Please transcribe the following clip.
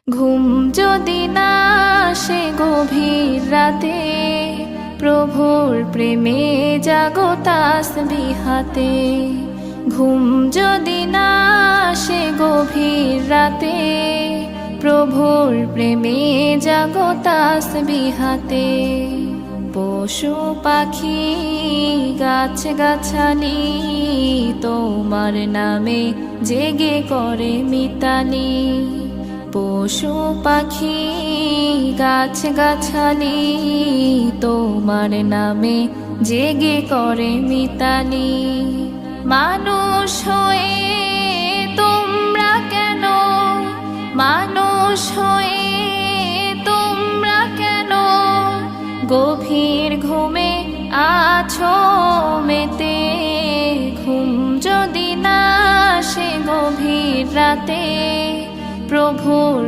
ঘুম যদি না আসে গভীর রাতে, প্রভুর প্রেমে জাগো তাসবিহ হাতে। ঘুম যদি না আসে গভীর রাতে, প্রভুর প্রেমে জাগো তাসবিহ হাতে। পশু পাখি গাছ গাছালি তোমার নামে জেগে করে মিতালি। পশু পাখি গাছ গাছালি তোমার নামে জেগে করে মিতালি। মানুষ হয়ে তোমরা কেন, মানুষ হয়ে তোমরা কেন গভীর ঘুমে আছো মেতে। ঘুম যদি না আসে গভীর রাতে, প্রভুর